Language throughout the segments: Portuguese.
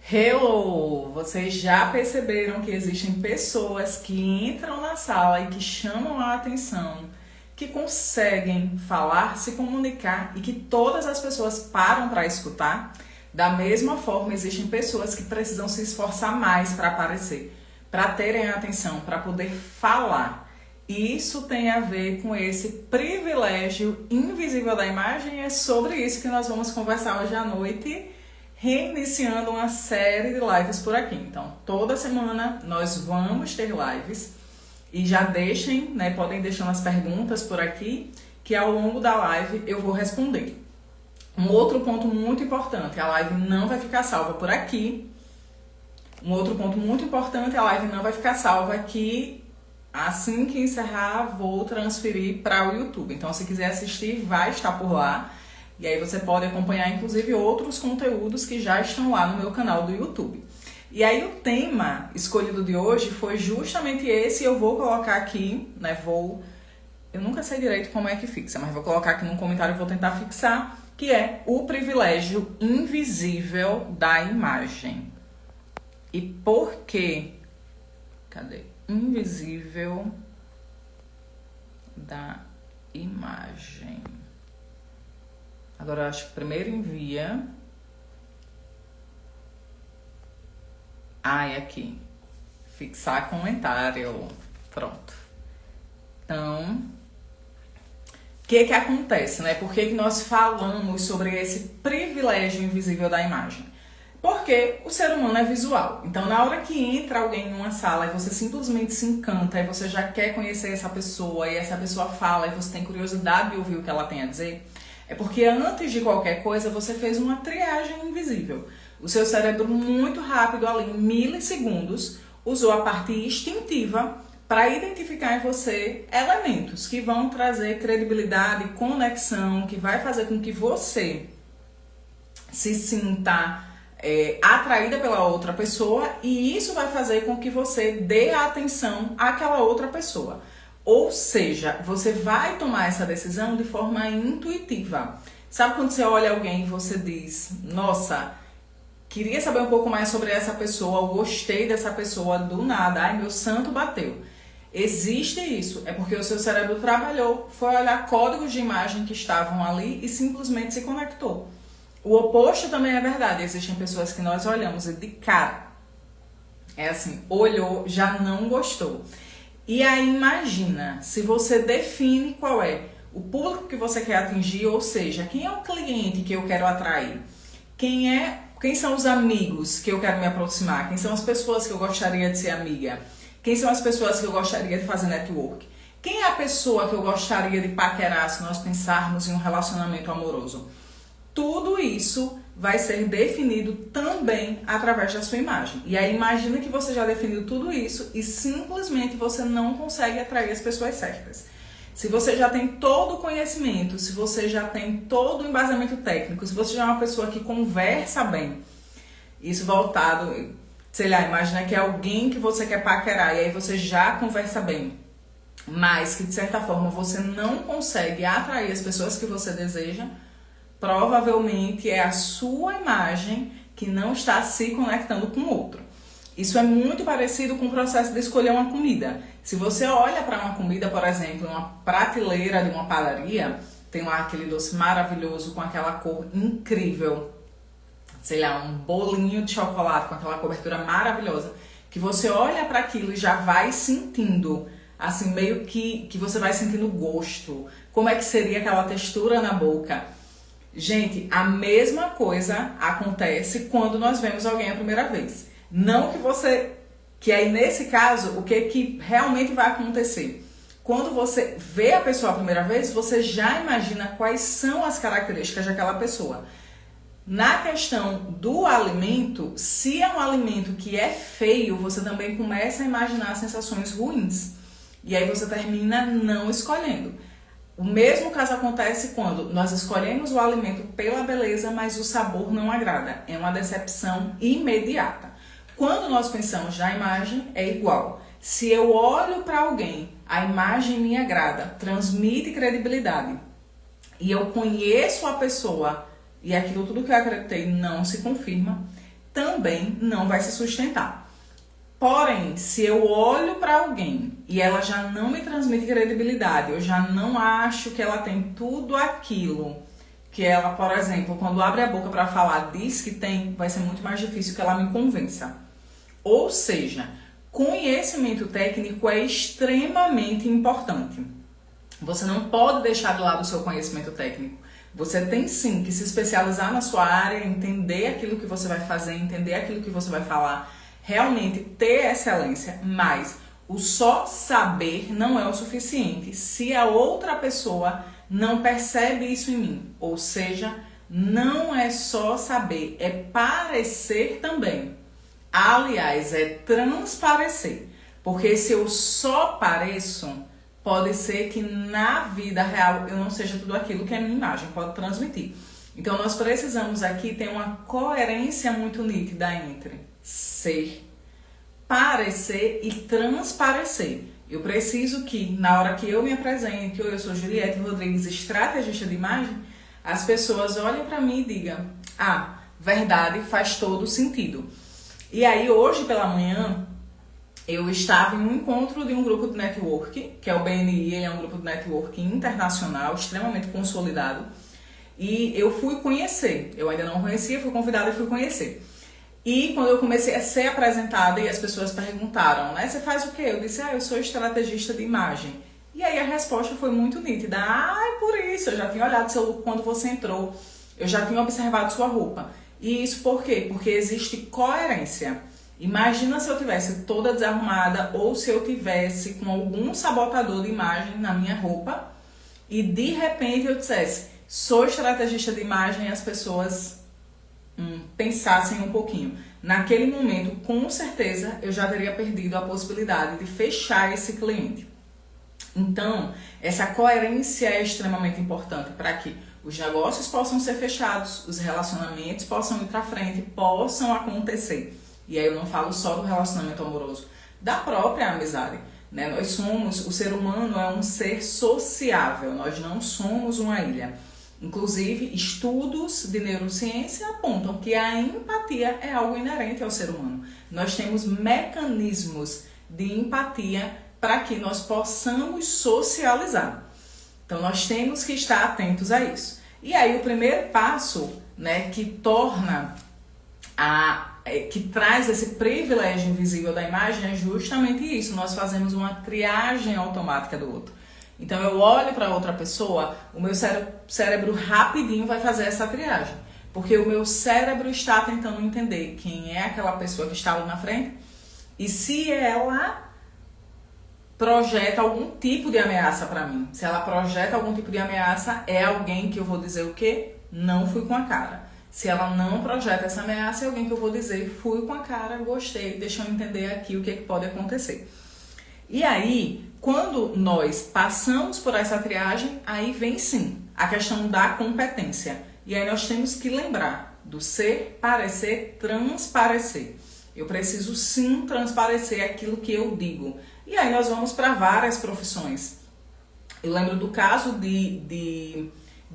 Hello! Vocês já perceberam que existem pessoas que entram na sala e que chamam a atenção, que conseguem falar, se comunicar e que todas as pessoas param para escutar? Da mesma forma, existem pessoas que precisam se esforçar mais para aparecer, para terem atenção, para poder falar. E isso tem a ver com esse privilégio invisível da imagem. É sobre isso que nós vamos conversar hoje à noite, reiniciando uma série de lives por aqui. Então, toda semana nós vamos ter lives e já deixem, né, podem deixar umas perguntas por aqui que ao longo da live eu vou responder. Um outro ponto muito importante, a live não vai ficar salva por aqui. Um outro ponto muito importante, a live não vai ficar salva aqui. Assim que encerrar, vou transferir para o YouTube. Então, se quiser assistir, vai estar por lá. E aí você pode acompanhar, inclusive, outros conteúdos que já estão lá no meu canal do YouTube. E aí o tema escolhido de hoje foi justamente esse. Eu vou colocar aqui, né? Eu nunca sei direito como é que fixa, mas vou colocar aqui no comentário e vou tentar fixar, que é o privilégio invisível da imagem. E por quê? Cadê? Invisível da imagem. Agora eu acho que primeiro envia. É aqui. Fixar comentário. Pronto. Então, o que acontece, né? Por que nós falamos sobre esse privilégio invisível da imagem? Porque o ser humano é visual. Então, na hora que entra alguém em uma sala e você simplesmente se encanta e você já quer conhecer essa pessoa e essa pessoa fala e você tem curiosidade de ouvir o que ela tem a dizer, é porque antes de qualquer coisa você fez uma triagem invisível. O seu cérebro, muito rápido, ali em milissegundos, usou a parte instintiva para identificar em você elementos que vão trazer credibilidade, conexão, que vai fazer com que você se sinta atraída pela outra pessoa, e isso vai fazer com que você dê atenção àquela outra pessoa. Ou seja, você vai tomar essa decisão de forma intuitiva. Sabe quando você olha alguém e você diz, nossa, queria saber um pouco mais sobre essa pessoa, eu gostei dessa pessoa do nada, ai, meu santo bateu. Existe isso, é porque o seu cérebro trabalhou, foi olhar códigos de imagem que estavam ali e simplesmente se conectou. O oposto também é verdade. Existem pessoas que nós olhamos e de cara, é assim, olhou, já não gostou. E aí imagina, se você define qual é o público que você quer atingir, ou seja, quem é o cliente que eu quero atrair, quem são os amigos que eu quero me aproximar, quem são as pessoas que eu gostaria de ser amiga, quem são as pessoas que eu gostaria de fazer network, quem é a pessoa que eu gostaria de paquerar se nós pensarmos em um relacionamento amoroso. Tudo isso vai ser definido também através da sua imagem. E aí imagina que você já definiu tudo isso e simplesmente você não consegue atrair as pessoas certas. Se você já tem todo o conhecimento, se você já tem todo o embasamento técnico, se você já é uma pessoa que conversa bem, isso voltado, sei lá, imagina que é alguém que você quer paquerar e aí você já conversa bem, mas que de certa forma você não consegue atrair as pessoas que você deseja, provavelmente é a sua imagem que não está se conectando com o outro. Isso é muito parecido com o processo de escolher uma comida. Se você olha para uma comida, por exemplo, uma prateleira de uma padaria, tem lá aquele doce maravilhoso com aquela cor incrível, sei lá, um bolinho de chocolate com aquela cobertura maravilhosa, que você olha para aquilo e já vai sentindo, assim, meio que você vai sentindo gosto, como é que seria aquela textura na boca. Gente, a mesma coisa acontece quando nós vemos alguém a primeira vez. Não que aí nesse caso, o que realmente vai acontecer? Quando você vê a pessoa a primeira vez, você já imagina quais são as características daquela pessoa. Na questão do alimento, se é um alimento que é feio, você também começa a imaginar sensações ruins. E aí você termina não escolhendo. O mesmo caso acontece quando nós escolhemos o alimento pela beleza, mas o sabor não agrada. É uma decepção imediata. Quando nós pensamos na imagem, é igual. Se eu olho para alguém, a imagem me agrada, transmite credibilidade, e eu conheço a pessoa, e aquilo tudo que eu acreditei não se confirma, também não vai se sustentar. Porém, se eu olho para alguém e ela já não me transmite credibilidade, eu já não acho que ela tem tudo aquilo que ela, por exemplo, quando abre a boca para falar, diz que tem, vai ser muito mais difícil que ela me convença. Ou seja, conhecimento técnico é extremamente importante. Você não pode deixar de lado o seu conhecimento técnico. Você tem sim que se especializar na sua área, entender aquilo que você vai fazer, entender aquilo que você vai falar, realmente ter excelência, mas o só saber não é o suficiente se a outra pessoa não percebe isso em mim. Ou seja, não é só saber, é parecer também. Aliás, é transparecer. Porque se eu só pareço, pode ser que na vida real eu não seja tudo aquilo que a minha imagem pode transmitir. Então nós precisamos aqui ter uma coerência muito nítida entre ser, parecer e transparecer. Eu preciso que, na hora que eu me apresente, eu sou Juliette Rodrigues, estrategista de imagem, as pessoas olhem para mim e digam, ah, verdade, faz todo sentido. E aí, hoje pela manhã, eu estava em um encontro de um grupo de network, que é o BNI, ele é um grupo de network internacional, extremamente consolidado, e eu fui conhecer, eu ainda não conhecia, fui convidada e fui conhecer. E quando eu comecei a ser apresentada e as pessoas perguntaram, né, você faz o quê? Eu disse, eu sou estrategista de imagem. E aí a resposta foi muito nítida. É por isso, eu já tinha olhado seu look quando você entrou, eu já tinha observado sua roupa. E isso por quê? Porque existe coerência. Imagina se eu tivesse toda desarrumada ou se eu tivesse com algum sabotador de imagem na minha roupa e de repente eu dissesse, sou estrategista de imagem e as pessoas pensassem um pouquinho. Naquele momento, com certeza, eu já teria perdido a possibilidade de fechar esse cliente. Então, essa coerência é extremamente importante para que os negócios possam ser fechados, os relacionamentos possam ir para frente, possam acontecer. E aí eu não falo só do relacionamento amoroso, da própria amizade. Né? Nós somos, o ser humano é um ser sociável, nós não somos uma ilha. Inclusive, estudos de neurociência apontam que a empatia é algo inerente ao ser humano. Nós temos mecanismos de empatia para que nós possamos socializar. Então, nós temos que estar atentos a isso. E aí, o primeiro passo, né, que traz esse privilégio invisível da imagem é justamente isso. Nós fazemos uma triagem automática do outro. Então eu olho para outra pessoa, o meu cérebro rapidinho vai fazer essa triagem. Porque o meu cérebro está tentando entender quem é aquela pessoa que está ali na frente e se ela projeta algum tipo de ameaça para mim. Se ela projeta algum tipo de ameaça, é alguém que eu vou dizer o quê? Não fui com a cara. Se ela não projeta essa ameaça, é alguém que eu vou dizer, fui com a cara, gostei, deixa eu entender aqui o que pode acontecer. E aí, quando nós passamos por essa triagem, aí vem sim a questão da competência. E aí nós temos que lembrar do ser, parecer, transparecer. Eu preciso sim transparecer aquilo que eu digo. E aí nós vamos para várias profissões. Eu lembro do caso de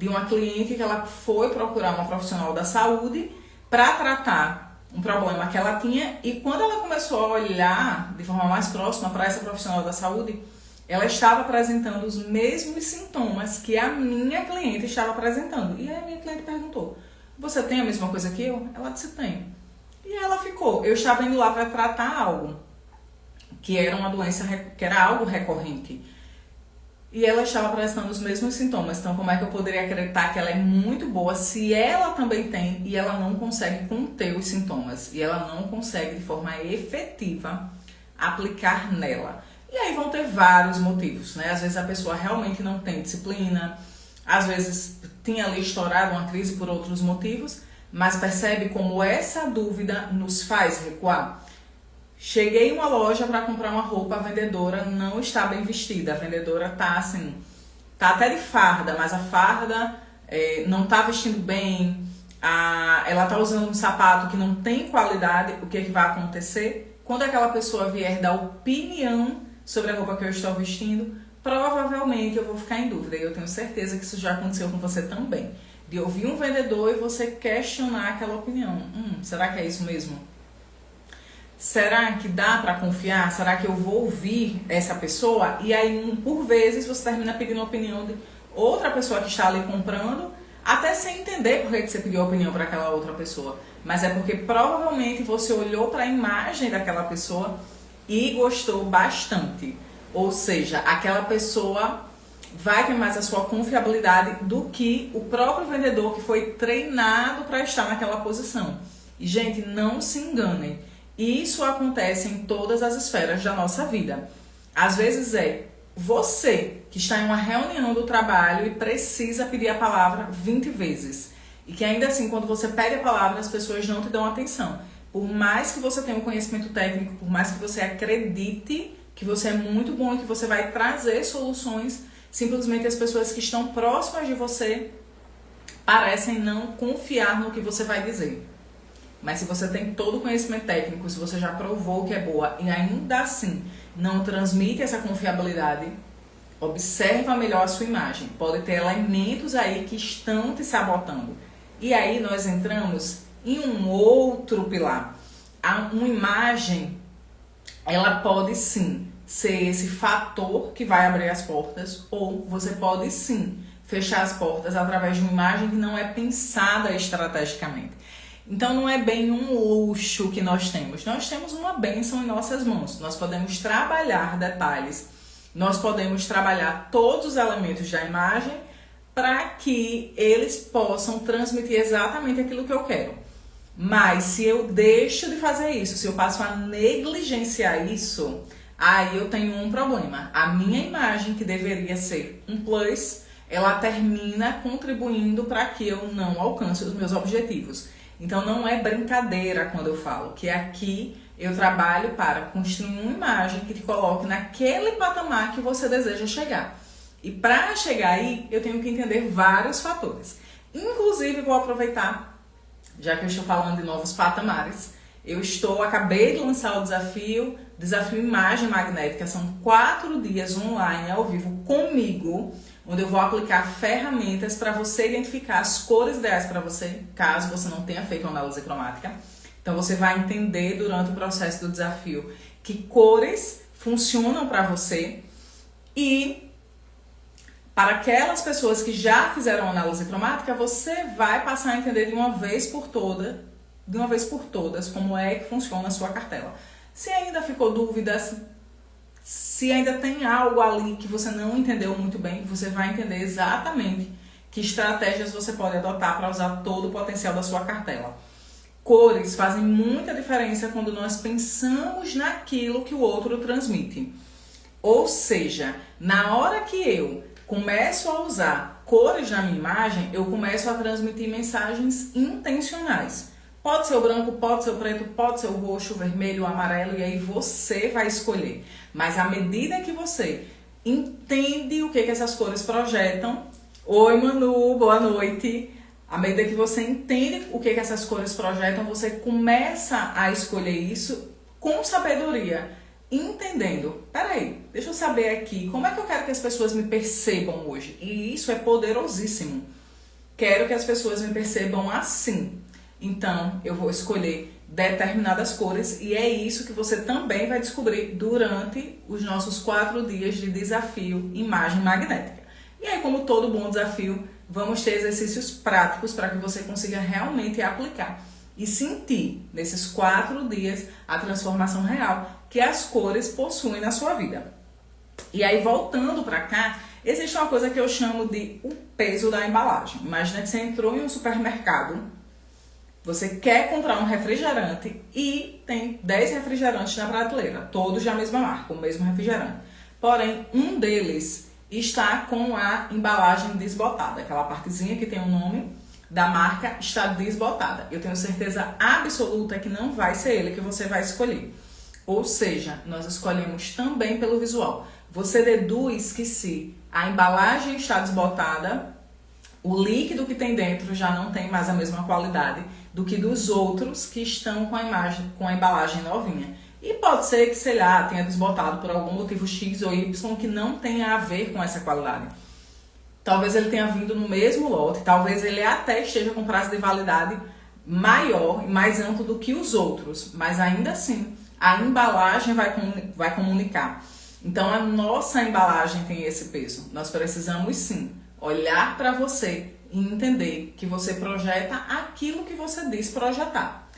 uma cliente que ela foi procurar uma profissional da saúde para tratar um problema que ela tinha, e quando ela começou a olhar de forma mais próxima para essa profissional da saúde, ela estava apresentando os mesmos sintomas que a minha cliente estava apresentando. E aí a minha cliente perguntou, você tem a mesma coisa que eu? Ela disse, tenho. E aí ela ficou, eu estava indo lá para tratar algo, que era uma doença, que era algo recorrente. E ela estava apresentando os mesmos sintomas. Então, como é que eu poderia acreditar que ela é muito boa se ela também tem e ela não consegue conter os sintomas? E ela não consegue, de forma efetiva, aplicar nela. E aí vão ter vários motivos, né? Às vezes a pessoa realmente não tem disciplina, às vezes tinha ali estourado uma crise por outros motivos, mas percebe como essa dúvida nos faz recuar? Cheguei em uma loja para comprar uma roupa, a vendedora não está bem vestida, a vendedora tá assim, tá até de farda, mas a farda não tá vestindo bem, ela tá usando um sapato que não tem qualidade. O que vai acontecer? Quando aquela pessoa vier dar opinião sobre a roupa que eu estou vestindo, provavelmente eu vou ficar em dúvida, e eu tenho certeza que isso já aconteceu com você também. de ouvir um vendedor e você questionar aquela opinião. Será que é isso mesmo? Será que dá para confiar? Será que eu vou ouvir essa pessoa? E aí, por vezes, você termina pedindo a opinião de outra pessoa que está ali comprando, até sem entender por que você pediu a opinião para aquela outra pessoa. Mas é porque provavelmente você olhou para a imagem daquela pessoa e gostou bastante. Ou seja, aquela pessoa vai ter mais a sua confiabilidade do que o próprio vendedor que foi treinado para estar naquela posição. E, gente, não se enganem. Isso acontece em todas as esferas da nossa vida. Às vezes é você que está em uma reunião do trabalho e precisa pedir a palavra 20 vezes. E que ainda assim, quando você pede a palavra, as pessoas não te dão atenção. Por mais que você tenha um conhecimento técnico, por mais que você acredite que você é muito bom e que você vai trazer soluções, simplesmente as pessoas que estão próximas de você parecem não confiar no que você vai dizer. Mas se você tem todo o conhecimento técnico, se você já provou que é boa e ainda assim não transmite essa confiabilidade, observa melhor a sua imagem. Pode ter elementos aí que estão te sabotando. E aí nós entramos em um outro pilar. Uma imagem, ela pode sim ser esse fator que vai abrir as portas, ou você pode sim fechar as portas através de uma imagem que não é pensada estrategicamente. Então não é bem um luxo que nós temos uma bênção em nossas mãos. Nós podemos trabalhar detalhes, nós podemos trabalhar todos os elementos da imagem para que eles possam transmitir exatamente aquilo que eu quero. Mas se eu deixo de fazer isso, se eu passo a negligenciar isso, aí eu tenho um problema. A minha imagem, que deveria ser um plus, ela termina contribuindo para que eu não alcance os meus objetivos. Então não é brincadeira quando eu falo que aqui eu trabalho para construir uma imagem que te coloque naquele patamar que você deseja chegar. E para chegar aí, eu tenho que entender vários fatores. Inclusive, vou aproveitar, já que eu estou falando de novos patamares, acabei de lançar o desafio Imagem Magnética. São 4 dias online, ao vivo, comigo, onde eu vou aplicar ferramentas para você identificar as cores ideais para você, caso você não tenha feito uma análise cromática. Então você vai entender durante o processo do desafio que cores funcionam para você, e para aquelas pessoas que já fizeram análise cromática, você vai passar a entender de uma vez por todas como é que funciona a sua cartela. Se ainda ficou dúvida, se ainda tem algo ali que você não entendeu muito bem, você vai entender exatamente que estratégias você pode adotar para usar todo o potencial da sua cartela. Cores fazem muita diferença quando nós pensamos naquilo que o outro transmite. Ou seja, na hora que eu começo a usar cores na minha imagem, eu começo a transmitir mensagens intencionais. Pode ser o branco, pode ser o preto, pode ser o roxo, o vermelho, o amarelo, e aí você vai escolher. Mas à medida que você entende o que essas cores projetam... Oi, Manu, boa noite! À medida que você entende o que essas cores projetam, você começa a escolher isso com sabedoria, entendendo. Peraí, deixa eu saber aqui, como é que eu quero que as pessoas me percebam hoje? E isso é poderosíssimo. Quero que as pessoas me percebam assim. Então, eu vou escolher determinadas cores, e é isso que você também vai descobrir durante os nossos 4 dias de desafio Imagem Magnética. E aí, como todo bom desafio, vamos ter exercícios práticos para que você consiga realmente aplicar e sentir nesses 4 dias a transformação real que as cores possuem na sua vida. E aí, voltando para cá, existe uma coisa que eu chamo de o peso da embalagem. Imagina que você entrou em um supermercado, você quer comprar um refrigerante e tem 10 refrigerantes na prateleira, todos da mesma marca, o mesmo refrigerante. Porém, um deles está com a embalagem desbotada, aquela partezinha que tem o nome da marca está desbotada. Eu tenho certeza absoluta que não vai ser ele que você vai escolher. Ou seja, nós escolhemos também pelo visual. Você deduz que se a embalagem está desbotada, o líquido que tem dentro já não tem mais a mesma qualidade do que dos outros que estão com a embalagem novinha. E pode ser que, sei lá, tenha desbotado por algum motivo X ou Y que não tenha a ver com essa qualidade. talvez ele tenha vindo no mesmo lote, talvez ele até esteja com prazo de validade maior e mais amplo do que os outros, mas ainda assim a embalagem vai comunicar. Então a nossa embalagem tem esse peso. Nós precisamos sim olhar para você e entender que você projeta aquilo que você diz projetar.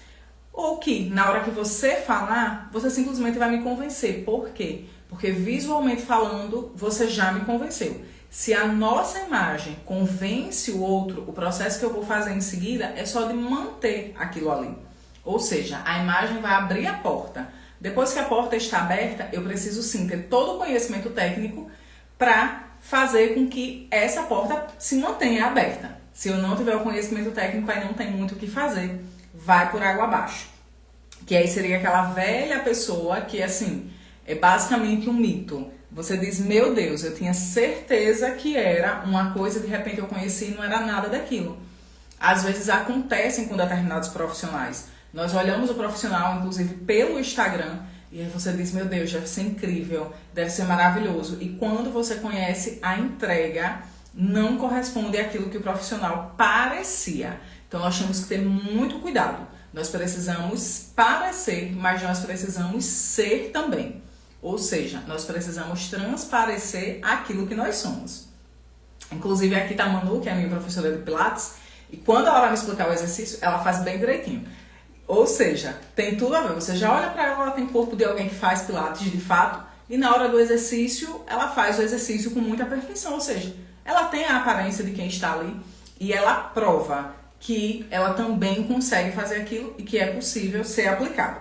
Ou que na hora que você falar, você simplesmente vai me convencer. Por quê? Porque visualmente falando, você já me convenceu. Se a nossa imagem convence o outro, o processo que eu vou fazer em seguida é só de manter aquilo ali. Ou seja, a imagem vai abrir a porta. Depois que a porta está aberta, eu preciso sim ter todo o conhecimento técnico para fazer com que essa porta se mantenha aberta. Se eu não tiver o conhecimento técnico, aí não tem muito o que fazer. Vai por água abaixo. Que aí seria aquela velha pessoa que, assim, é basicamente um mito. Você diz, meu Deus, eu tinha certeza que era uma coisa, de repente eu conheci e não era nada daquilo. Às vezes acontecem com determinados profissionais. Nós olhamos o profissional, inclusive, pelo Instagram, e aí você diz, meu Deus, deve ser incrível, deve ser maravilhoso. E quando você conhece, a entrega não corresponde àquilo que o profissional parecia. Então nós temos que ter muito cuidado. Nós precisamos parecer, mas nós precisamos ser também. Ou seja, nós precisamos transparecer aquilo que nós somos. Inclusive aqui tá a Manu, que é a minha professora de Pilates, e quando ela vai me explicar o exercício, ela faz bem direitinho. Ou seja, tem tudo a ver. Você já olha para ela tem corpo de alguém que faz Pilates de fato, e na hora do exercício, ela faz o exercício com muita perfeição. Ou seja, ela tem a aparência de quem está ali e ela prova que ela também consegue fazer aquilo e que é possível ser aplicado.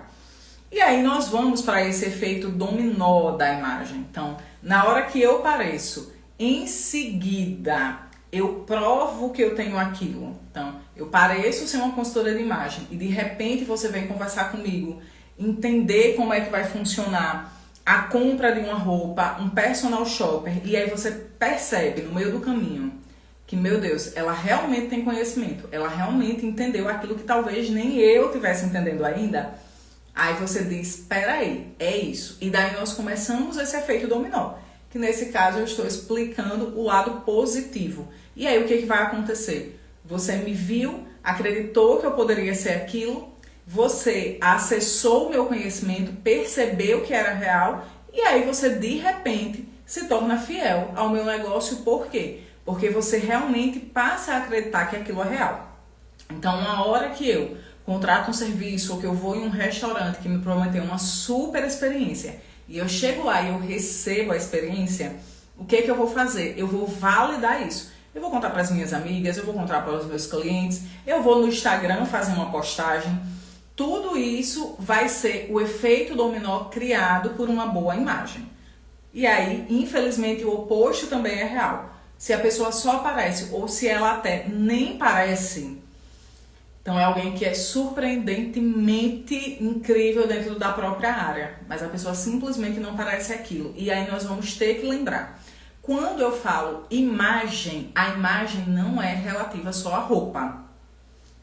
E aí nós vamos para esse efeito dominó da imagem. Então, na hora que eu pareço, em seguida eu provo que eu tenho aquilo. Então, eu pareço ser uma consultora de imagem e de repente você vem conversar comigo, entender como é que vai funcionar a compra de uma roupa, um personal shopper, e aí você percebe no meio do caminho que, meu Deus, ela realmente tem conhecimento, ela realmente entendeu aquilo que talvez nem eu estivesse entendendo ainda. Aí você diz, espera aí, é isso. E daí nós começamos esse efeito dominó, que nesse caso eu estou explicando o lado positivo. E aí o que vai acontecer? Você me viu, acreditou que eu poderia ser aquilo, você acessou o meu conhecimento, percebeu que era real, e aí você de repente se torna fiel ao meu negócio. Por quê? Porque você realmente passa a acreditar que aquilo é real. Então, na hora que eu contrato um serviço ou que eu vou em um restaurante que me prometeu uma super experiência e eu chego lá e eu recebo a experiência, o que eu vou fazer? Eu vou validar isso. Eu vou contar para as minhas amigas, eu vou contar para os meus clientes, eu vou no Instagram fazer uma postagem. Tudo isso vai ser o efeito dominó criado por uma boa imagem. E aí, infelizmente, o oposto também é real. Se a pessoa só aparece ou se ela até nem parece, então é alguém que é surpreendentemente incrível dentro da própria área, mas a pessoa simplesmente não parece aquilo. E aí nós vamos ter que lembrar. Quando eu falo imagem, a imagem não é relativa só à roupa.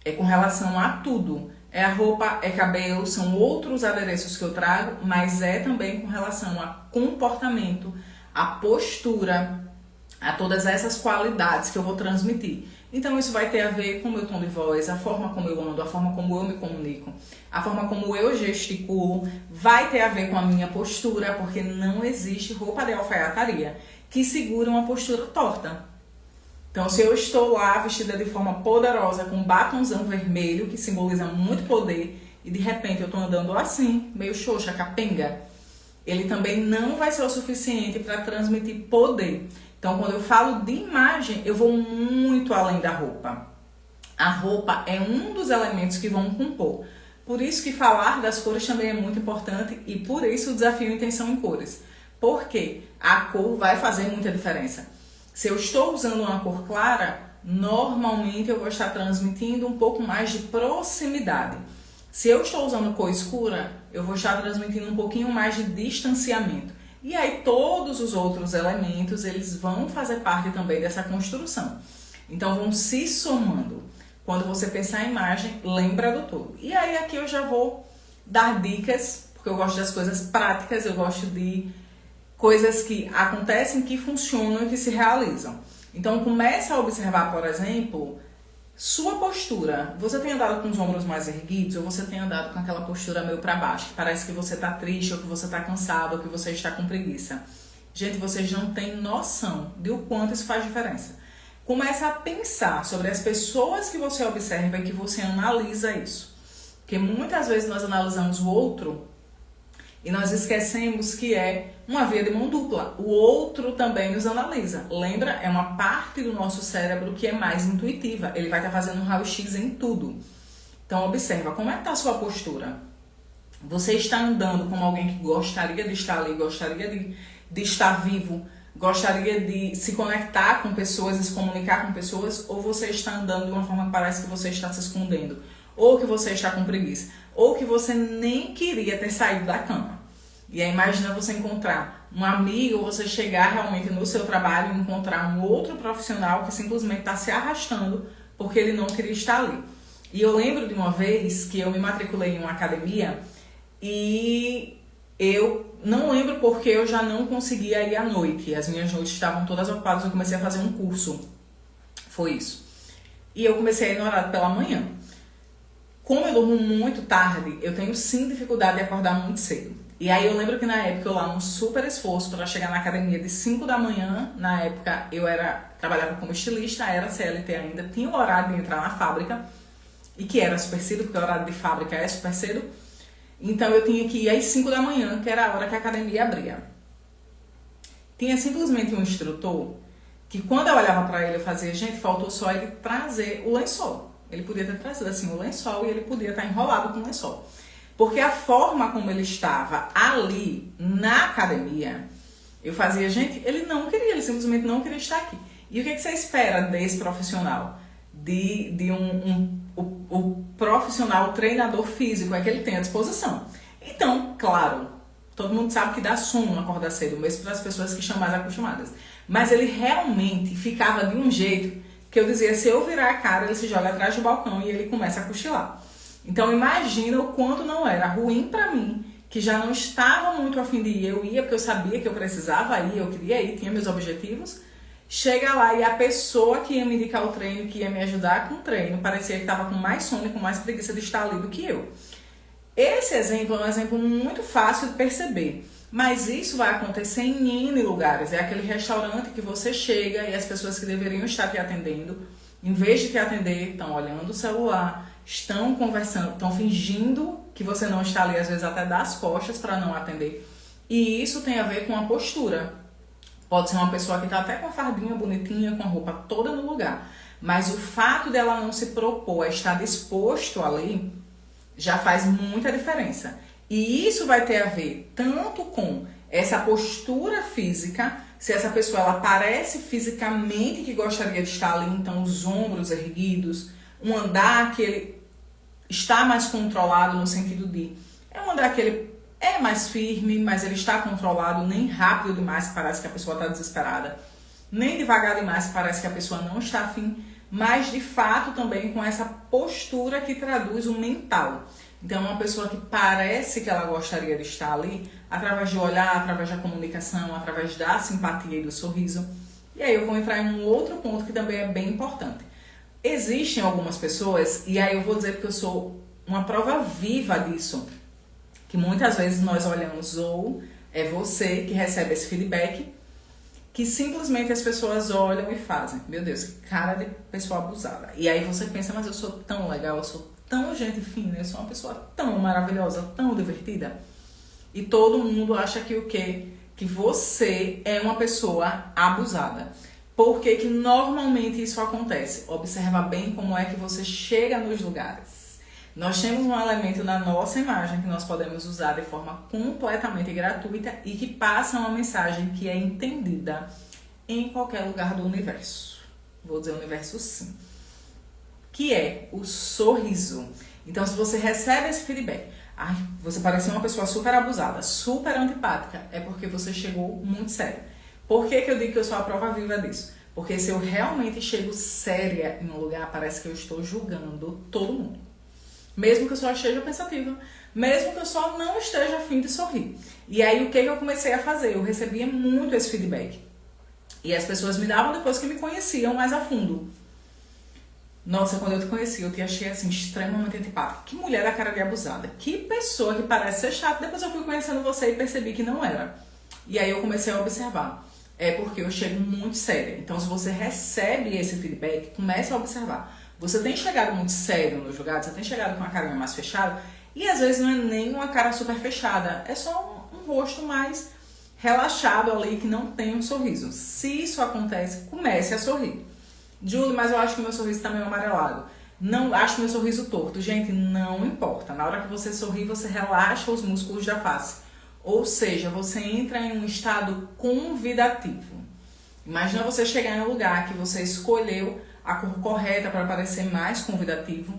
É com relação a tudo. É a roupa, é cabelo, são outros adereços que eu trago, mas é também com relação a comportamento, a postura, a todas essas qualidades que eu vou transmitir. Então isso vai ter a ver com o meu tom de voz, a forma como eu ando, a forma como eu me comunico, a forma como eu gesticulo, vai ter a ver com a minha postura, porque não existe roupa de alfaiataria que segura uma postura torta. Então, se eu estou lá vestida de forma poderosa, com um batonzão vermelho, que simboliza muito poder, e de repente eu estou andando assim, meio xoxa, capenga, ele também não vai ser o suficiente para transmitir poder. Então, quando eu falo de imagem, eu vou muito além da roupa. A roupa é um dos elementos que vão compor. Por isso que falar das cores também é muito importante e por isso o desafio Intenção em Cores. Porque a cor vai fazer muita diferença. Se eu estou usando uma cor clara, normalmente eu vou estar transmitindo um pouco mais de proximidade. Se eu estou usando cor escura, eu vou estar transmitindo um pouquinho mais de distanciamento. E aí todos os outros elementos, eles vão fazer parte também dessa construção. Então vão se somando. Quando você pensar em imagem, lembra do todo. E aí aqui eu já vou dar dicas, porque eu gosto das coisas práticas, eu gosto de coisas que acontecem, que funcionam e que se realizam. Então começa a observar, por exemplo, sua postura. Você tem andado com os ombros mais erguidos ou você tem andado com aquela postura meio para baixo, que parece que você tá triste ou que você tá cansado ou que você está com preguiça? Gente, vocês não têm noção de o quanto isso faz diferença. Começa a pensar sobre as pessoas que você observa e que você analisa isso. Porque muitas vezes nós analisamos o outro e nós esquecemos que é uma via de mão dupla. O outro também nos analisa. Lembra? É uma parte do nosso cérebro que é mais intuitiva. Ele vai estar fazendo um raio-x em tudo. Então observa, como é que está a sua postura? Você está andando como alguém que gostaria de estar ali, gostaria de estar vivo, gostaria de se conectar com pessoas e se comunicar com pessoas, ou você está andando de uma forma que parece que você está se escondendo, ou que você está com preguiça, ou que você nem queria ter saído da cama. E aí imagina você encontrar um amigo, ou você chegar realmente no seu trabalho e encontrar um outro profissional que simplesmente está se arrastando porque ele não queria estar ali. E eu lembro de uma vez que eu me matriculei em uma academia e eu não lembro porque eu já não conseguia ir à noite. As minhas noites estavam todas ocupadas, eu comecei a fazer um curso. Foi isso. E eu comecei a ir no horário pela manhã. Como eu durmo muito tarde, eu tenho sim dificuldade de acordar muito cedo. E aí eu lembro que na época eu lá num super esforço para chegar na academia de 5 da manhã, na época eu trabalhava como estilista, era CLT ainda, tinha o horário de entrar na fábrica, e que era super cedo, porque o horário de fábrica é super cedo. Então eu tinha que ir às 5 da manhã, que era a hora que a academia abria. Tinha simplesmente um instrutor que quando eu olhava para ele eu fazia, gente, faltou só ele trazer o lençol. Ele podia ter trazido assim o lençol e ele podia estar enrolado com o lençol. Porque a forma como ele estava ali na academia, eu fazia, gente, ele não queria, ele simplesmente não queria estar aqui. E o que você espera desse profissional? O profissional, o treinador físico, é que ele tem à disposição. Então, claro, todo mundo sabe que dá sono acordar cedo, mesmo para as pessoas que estão mais acostumadas. Mas ele realmente ficava de um jeito que eu dizia, se eu virar a cara, ele se joga atrás do balcão e ele começa a cochilar. Então imagina o quanto não era ruim pra mim, que já não estava muito a fim de ir. Eu ia porque eu sabia que eu precisava ir, eu queria ir, tinha meus objetivos. Chega lá e a pessoa que ia me indicar o treino, que ia me ajudar com o treino, parecia que estava com mais sono e com mais preguiça de estar ali do que eu. Esse exemplo é um exemplo muito fácil de perceber, mas isso vai acontecer em N lugares. É aquele restaurante que você chega e as pessoas que deveriam estar te atendendo, em vez de te atender, estão olhando o celular, estão conversando, estão fingindo que você não está ali, às vezes até dá as costas para não atender. E isso tem a ver com a postura. Pode ser uma pessoa que está até com a fardinha bonitinha, com a roupa toda no lugar, mas o fato dela não se propor a estar disposto ali já faz muita diferença. E isso vai ter a ver tanto com essa postura física, se essa pessoa ela parece fisicamente que gostaria de estar ali, então os ombros erguidos, um andar que ele está mais controlado no sentido de é um andar que ele é mais firme, mas ele está controlado, nem rápido demais que parece que a pessoa está desesperada, nem devagar demais que parece que a pessoa não está afim, mas de fato também com essa postura que traduz o mental. Então uma pessoa que parece que ela gostaria de estar ali, através do olhar, através da comunicação, através da simpatia e do sorriso. E aí eu vou entrar em um outro ponto que também é bem importante. Existem algumas pessoas, e aí eu vou dizer porque eu sou uma prova viva disso, que muitas vezes nós olhamos, ou é você que recebe esse feedback, que simplesmente as pessoas olham e fazem. Meu Deus, que cara de pessoa abusada. E aí você pensa, mas eu sou tão legal, eu sou tão gente fina, eu sou uma pessoa tão maravilhosa, tão divertida. E todo mundo acha que o quê? Que você é uma pessoa abusada. Por que que normalmente isso acontece? Observa bem como é que você chega nos lugares. Nós temos um elemento na nossa imagem que nós podemos usar de forma completamente gratuita e que passa uma mensagem que é entendida em qualquer lugar do universo. Vou dizer universo sim. Que é o sorriso. Então, se você recebe esse feedback, ai, você parece uma pessoa super abusada, super antipática, é porque você chegou muito sério. Por que que eu digo que eu sou a prova viva disso? Porque se eu realmente chego séria em um lugar, parece que eu estou julgando todo mundo. Mesmo que eu só esteja pensativa, mesmo que eu só não esteja a fim de sorrir. E aí o que eu comecei a fazer? Eu recebia muito esse feedback. E as pessoas me davam depois que me conheciam mais a fundo. Nossa, quando eu te conheci, eu te achei assim, extremamente antipática. Que mulher da cara de abusada. Que pessoa que parece ser chata. Depois eu fui conhecendo você e percebi que não era. E aí eu comecei a observar. É porque eu chego muito séria. Então, se você recebe esse feedback, comece a observar. Você tem chegado muito sério no julgado, você tem chegado com a carinha mais fechada, e às vezes não é nem uma cara super fechada, é só um rosto mais relaxado ali, que não tem um sorriso. Se isso acontece, comece a sorrir. Julie, mas eu acho que meu sorriso tá meio amarelado. Não, acho meu sorriso torto. Gente, não importa. Na hora que você sorri, você relaxa os músculos da face. Ou seja, você entra em um estado convidativo. Imagina você chegar em um lugar que você escolheu a cor correta para parecer mais convidativo.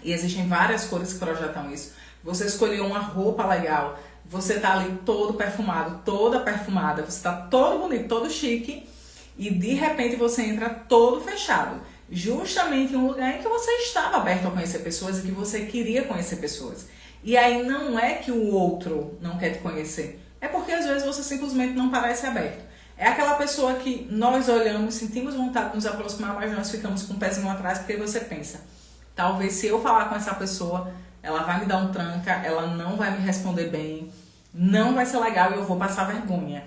E existem várias cores que projetam isso. Você escolheu uma roupa legal. Você tá ali todo perfumado, toda perfumada. Você tá todo bonito, todo chique. E de repente você entra todo fechado. Justamente em um lugar em que você estava aberto a conhecer pessoas e que você queria conhecer pessoas. E aí não é que o outro não quer te conhecer. É porque às vezes você simplesmente não parece aberto. É aquela pessoa que nós olhamos, sentimos vontade de nos aproximar, mas nós ficamos com o pezinho atrás porque você pensa: talvez se eu falar com essa pessoa, ela vai me dar um tranca, ela não vai me responder bem, não vai ser legal e eu vou passar vergonha.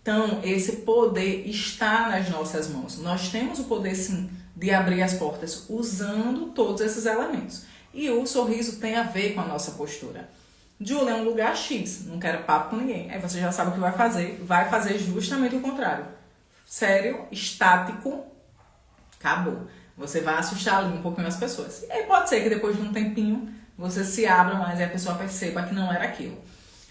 Então, esse poder está nas nossas mãos. Nós temos o poder, sim, de abrir as portas usando todos esses elementos. E o sorriso tem a ver com a nossa postura. Julia, é um lugar X, não quero papo com ninguém. Aí você já sabe o que vai fazer justamente o contrário. Sério, estático, acabou. Você vai assustar ali um pouquinho as pessoas. E aí pode ser que depois de um tempinho você se abra mais e a pessoa perceba que não era aquilo.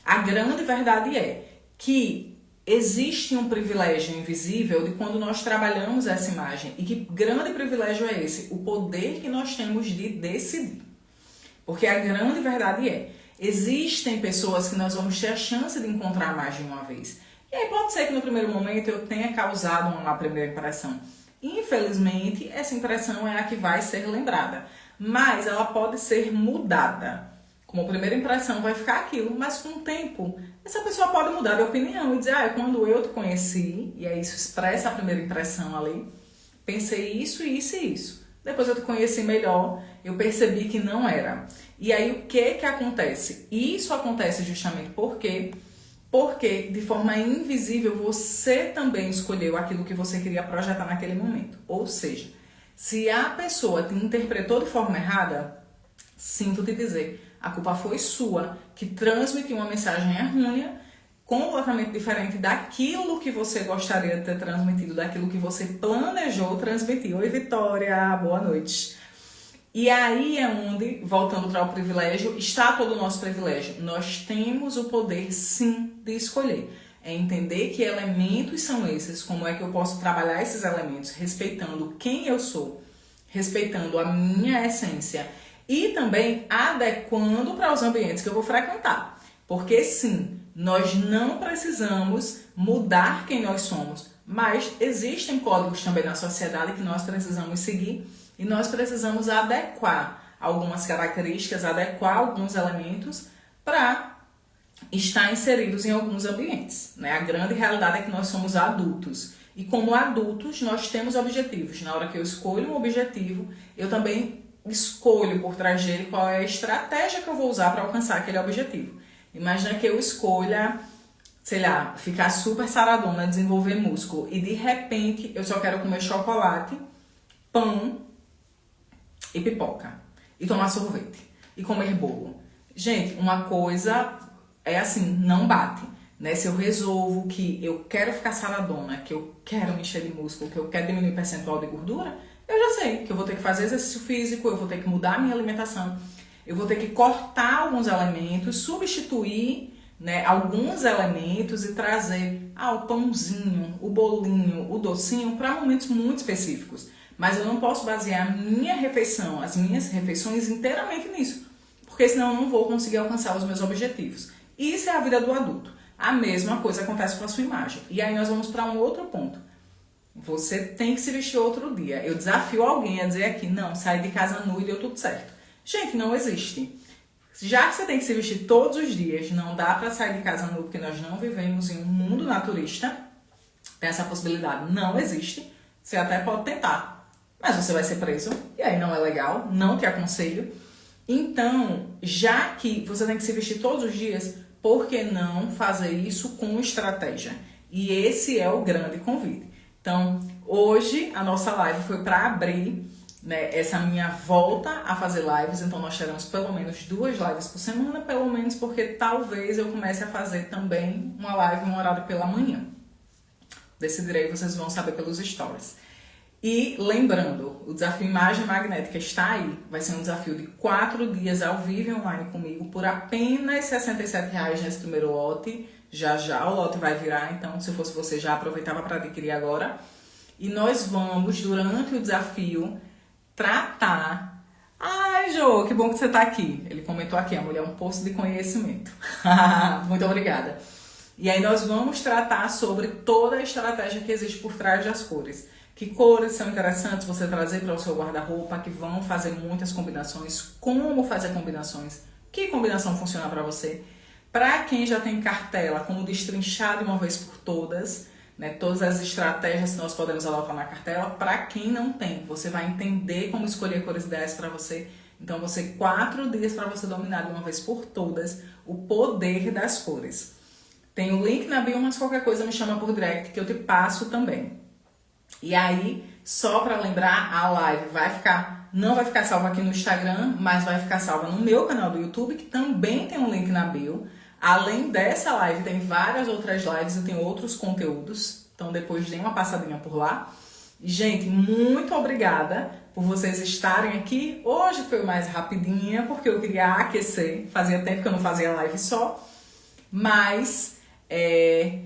A grande verdade é que existe um privilégio invisível de quando nós trabalhamos essa imagem. E que grande privilégio é esse? O poder que nós temos de decidir. Porque a grande verdade é: existem pessoas que nós vamos ter a chance de encontrar mais de uma vez. E aí pode ser que no primeiro momento eu tenha causado uma primeira impressão. Infelizmente, essa impressão é a que vai ser lembrada. Mas ela pode ser mudada. Como primeira impressão vai ficar aquilo, mas com o tempo essa pessoa pode mudar de opinião e dizer: quando eu te conheci, e aí isso expressa a primeira impressão ali, pensei isso, isso e isso. Depois eu te conheci melhor, eu percebi que não era. E aí o que acontece? Isso acontece justamente porque de forma invisível você também escolheu aquilo que você queria projetar naquele momento. Ou seja, se a pessoa te interpretou de forma errada, sinto te dizer, a culpa foi sua, que transmitiu uma mensagem errônea, completamente diferente daquilo que você gostaria de ter transmitido, daquilo que você planejou transmitir. Oi, Vitória, boa noite. E aí é onde, voltando para o privilégio, está todo o nosso privilégio. Nós temos o poder, sim, de escolher. É entender que elementos são esses, como é que eu posso trabalhar esses elementos, respeitando quem eu sou, respeitando a minha essência e também adequando para os ambientes que eu vou frequentar. Porque sim, nós não precisamos mudar quem nós somos, mas existem códigos também na sociedade que nós precisamos seguir e nós precisamos adequar algumas características, adequar alguns elementos para estar inseridos em alguns ambientes, né? A grande realidade é que nós somos adultos e como adultos nós temos objetivos. Na hora que eu escolho um objetivo, eu também escolho por trás dele qual é a estratégia que eu vou usar para alcançar aquele objetivo. Imagina que eu escolha, sei lá, ficar super saradona, desenvolver músculo e de repente eu só quero comer chocolate, pão e pipoca e tomar sorvete e comer bolo. Gente, uma coisa é assim, não bate, né? Se eu resolvo que eu quero ficar saradona, que eu quero me encher de músculo, que eu quero diminuir o percentual de gordura, eu já sei que eu vou ter que fazer exercício físico, eu vou ter que mudar a minha alimentação, eu vou ter que cortar alguns elementos, substituir, né, alguns elementos e trazer o pãozinho, o bolinho, o docinho para momentos muito específicos. Mas eu não posso basear a minha refeição, as minhas refeições inteiramente nisso, porque senão eu não vou conseguir alcançar os meus objetivos. Isso é a vida do adulto. A mesma coisa acontece com a sua imagem. E aí nós vamos para um outro ponto. Você tem que se vestir outro dia. Eu desafio alguém a dizer aqui: não, sair de casa nu e deu tudo certo. Gente, não existe. Já que você tem que se vestir todos os dias, não dá para sair de casa nu porque nós não vivemos em um mundo naturista. Tem essa possibilidade? Não existe. Você até pode tentar, mas você vai ser preso e aí não é legal, não te aconselho. Então, já que você tem que se vestir todos os dias, por que não fazer isso com estratégia? E esse é o grande convite. Então, hoje a nossa live foi para abrir, né, essa minha volta a fazer lives. Então, nós teremos pelo menos 2 lives por semana, pelo menos porque talvez eu comece a fazer também uma live em um horário pela manhã. Decidirei, vocês vão saber pelos stories. E lembrando, o desafio Imagem Magnética está aí. Vai ser um desafio de 4 dias ao vivo e online comigo por apenas R$ 67,00 nesse primeiro lote. Já o lote vai virar, então se fosse você já aproveitava para adquirir agora. E nós vamos, durante o desafio, tratar... Ai, Jô, que bom que você está aqui. Ele comentou aqui, a mulher é um poço de conhecimento. Muito obrigada. E aí nós vamos tratar sobre toda a estratégia que existe por trás das cores. Que cores são interessantes você trazer para o seu guarda-roupa, que vão fazer muitas combinações, como fazer combinações, que combinação funciona para você. Para quem já tem cartela, como destrinchar de uma vez por todas, né, todas as estratégias que nós podemos adotar na cartela. Para quem não tem, você vai entender como escolher cores ideais para você. Então, você 4 dias para você dominar de uma vez por todas o poder das cores. Tem o link na bio, mas qualquer coisa me chama por direct que eu te passo também. E aí, só para lembrar, a live não vai ficar salva aqui no Instagram, mas vai ficar salva no meu canal do YouTube, que também tem um link na bio. Além dessa live, tem várias outras lives e tem outros conteúdos. Então, depois dê uma passadinha por lá. Gente, muito obrigada por vocês estarem aqui. Hoje foi mais rapidinha, porque eu queria aquecer. Fazia tempo que eu não fazia live só. Mas...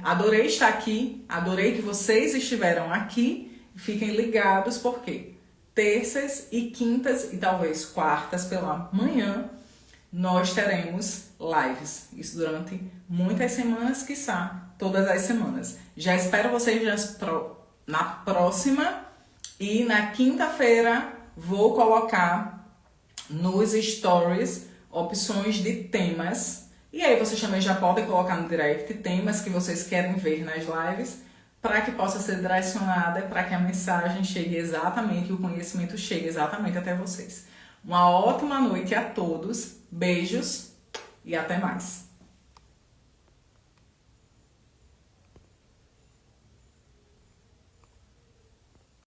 adorei estar aqui, adorei que vocês estiveram aqui. Fiquem ligados porque terças e quintas e talvez quartas pela manhã nós teremos lives. Isso durante muitas semanas, quiçá todas as semanas. Já espero vocês na próxima e na quinta-feira vou colocar nos stories opções de temas. E aí vocês também já podem colocar no direct temas que vocês querem ver nas lives para que possa ser direcionada, para que a mensagem chegue exatamente, e o conhecimento chegue exatamente até vocês. Uma ótima noite a todos, beijos e até mais!